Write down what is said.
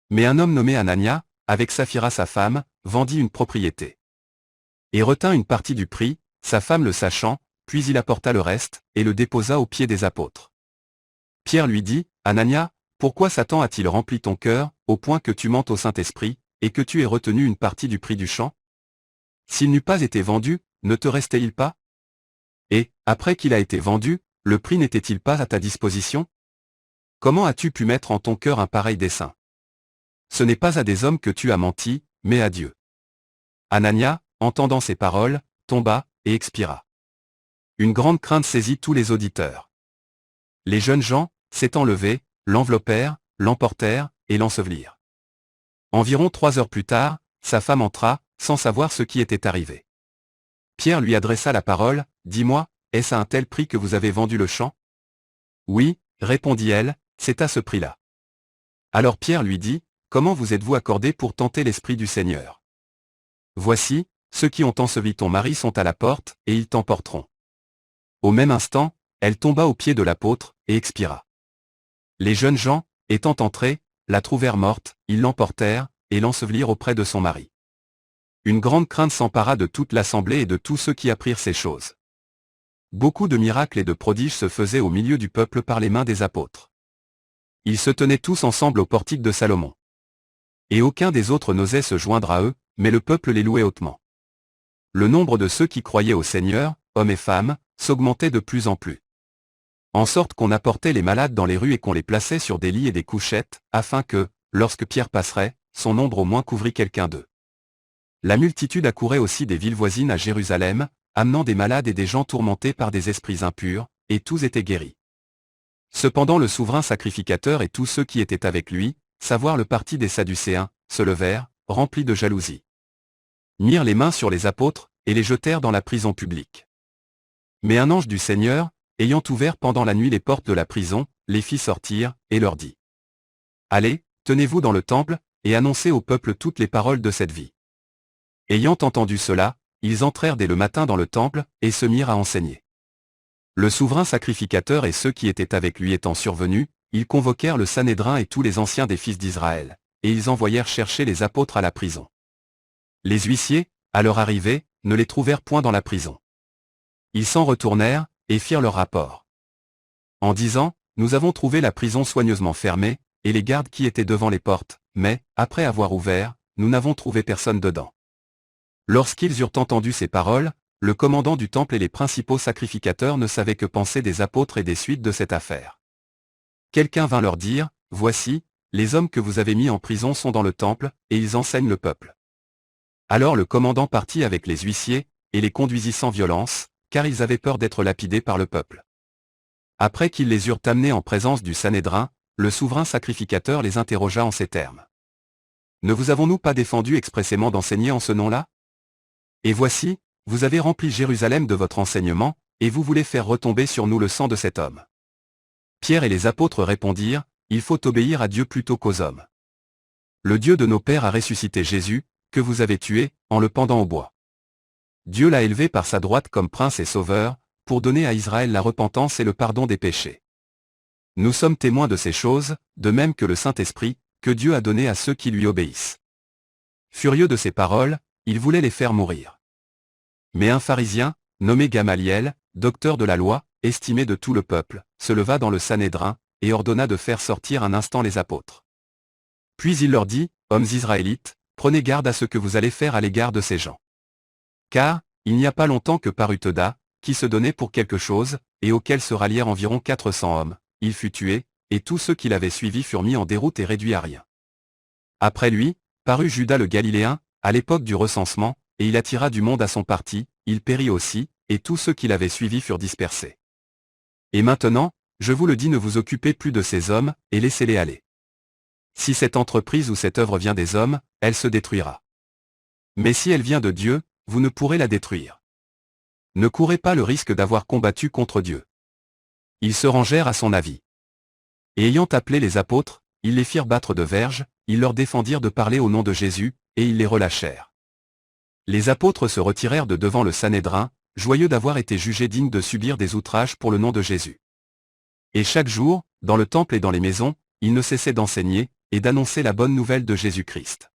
Mais un homme nommé Anania, avec Saphira sa femme, vendit une propriété. Et retint une partie du prix, sa femme le sachant, puis il apporta le reste, et le déposa aux pieds des apôtres. Pierre lui dit, Anania, pourquoi Satan a-t-il rempli ton cœur, au point que tu mentes au Saint-Esprit, et que tu aies retenu une partie du prix du champ? S'il n'eût pas été vendu, ne te restait-il pas? Et, après qu'il a été vendu, le prix n'était-il pas à ta disposition? Comment as-tu pu mettre en ton cœur un pareil dessein? Ce n'est pas à des hommes que tu as menti, mais à Dieu. Anania, entendant ces paroles, tomba, et expira. Une grande crainte saisit tous les auditeurs. Les jeunes gens, s'étant levés, l'enveloppèrent, l'emportèrent, et l'ensevelirent. Environ 3 heures plus tard, sa femme entra, sans savoir ce qui était arrivé. Pierre lui adressa la parole, dis-moi, est-ce à un tel prix que vous avez vendu le champ? Oui, répondit-elle, c'est à ce prix-là. Alors Pierre lui dit, comment vous êtes-vous accordé pour tenter l'Esprit du Seigneur? Voici, ceux qui ont enseveli ton mari sont à la porte, et ils t'emporteront. Au même instant, elle tomba aux pieds de l'apôtre, et expira. Les jeunes gens, étant entrés, la trouvèrent morte, ils l'emportèrent, et l'ensevelirent auprès de son mari. Une grande crainte s'empara de toute l'assemblée et de tous ceux qui apprirent ces choses. Beaucoup de miracles et de prodiges se faisaient au milieu du peuple par les mains des apôtres. Ils se tenaient tous ensemble au portique de Salomon. Et aucun des autres n'osait se joindre à eux, mais le peuple les louait hautement. Le nombre de ceux qui croyaient au Seigneur, hommes et femmes, s'augmentait de plus en plus. En sorte qu'on apportait les malades dans les rues et qu'on les plaçait sur des lits et des couchettes, afin que, lorsque Pierre passerait, son ombre au moins couvrit quelqu'un d'eux. La multitude accourait aussi des villes voisines à Jérusalem, amenant des malades et des gens tourmentés par des esprits impurs, et tous étaient guéris. Cependant le souverain sacrificateur et tous ceux qui étaient avec lui, savoir le parti des Sadducéens, se levèrent, remplis de jalousie. Mirent les mains sur les apôtres, et les jetèrent dans la prison publique. Mais un ange du Seigneur, ayant ouvert pendant la nuit les portes de la prison, les fit sortir, et leur dit. Allez, tenez-vous dans le temple, et annoncez au peuple toutes les paroles de cette vie. Ayant entendu cela, ils entrèrent dès le matin dans le temple, et se mirent à enseigner. Le souverain sacrificateur et ceux qui étaient avec lui étant survenus, ils convoquèrent le Sanhédrin et tous les anciens des fils d'Israël, et ils envoyèrent chercher les apôtres à la prison. Les huissiers, à leur arrivée, ne les trouvèrent point dans la prison. Ils s'en retournèrent, et firent leur rapport. En disant, nous avons trouvé la prison soigneusement fermée, et les gardes qui étaient devant les portes, mais, après avoir ouvert, nous n'avons trouvé personne dedans. Lorsqu'ils eurent entendu ces paroles, le commandant du temple et les principaux sacrificateurs ne savaient que penser des apôtres et des suites de cette affaire. Quelqu'un vint leur dire, voici, les hommes que vous avez mis en prison sont dans le temple, et ils enseignent le peuple. Alors le commandant partit avec les huissiers, et les conduisit sans violence, car ils avaient peur d'être lapidés par le peuple. Après qu'ils les eurent amenés en présence du Sanhédrin, le souverain sacrificateur les interrogea en ces termes. Ne vous avons-nous pas défendu expressément d'enseigner en ce nom-là? Et voici, vous avez rempli Jérusalem de votre enseignement, et vous voulez faire retomber sur nous le sang de cet homme. Pierre et les apôtres répondirent, il faut obéir à Dieu plutôt qu'aux hommes. Le Dieu de nos pères a ressuscité Jésus, que vous avez tué, en le pendant au bois. Dieu l'a élevé par sa droite comme prince et sauveur, pour donner à Israël la repentance et le pardon des péchés. Nous sommes témoins de ces choses, de même que le Saint-Esprit, que Dieu a donné à ceux qui lui obéissent. Furieux de ces paroles, il voulait les faire mourir. Mais un pharisien, nommé Gamaliel, docteur de la loi, estimé de tout le peuple, se leva dans le Sanhédrin, et ordonna de faire sortir un instant les apôtres. Puis il leur dit, hommes israélites, prenez garde à ce que vous allez faire à l'égard de ces gens. Car, il n'y a pas longtemps que parut Teuda, qui se donnait pour quelque chose, et auquel se rallièrent environ 400 hommes, il fut tué, et tous ceux qui l'avaient suivi furent mis en déroute et réduits à rien. Après lui, parut Judas le Galiléen, à l'époque du recensement, et il attira du monde à son parti, il périt aussi, et tous ceux qui l'avaient suivi furent dispersés. Et maintenant, je vous le dis, ne vous occupez plus de ces hommes, et laissez-les aller. Si cette entreprise ou cette œuvre vient des hommes, elle se détruira. Mais si elle vient de Dieu, vous ne pourrez la détruire. Ne courez pas le risque d'avoir combattu contre Dieu. Ils se rangèrent à son avis. Et ayant appelé les apôtres, ils les firent battre de verges, ils leur défendirent de parler au nom de Jésus, et ils les relâchèrent. Les apôtres se retirèrent de devant le Sanhédrin, joyeux d'avoir été jugés dignes de subir des outrages pour le nom de Jésus. Et chaque jour, dans le temple et dans les maisons, ils ne cessaient d'enseigner, et d'annoncer la bonne nouvelle de Jésus-Christ.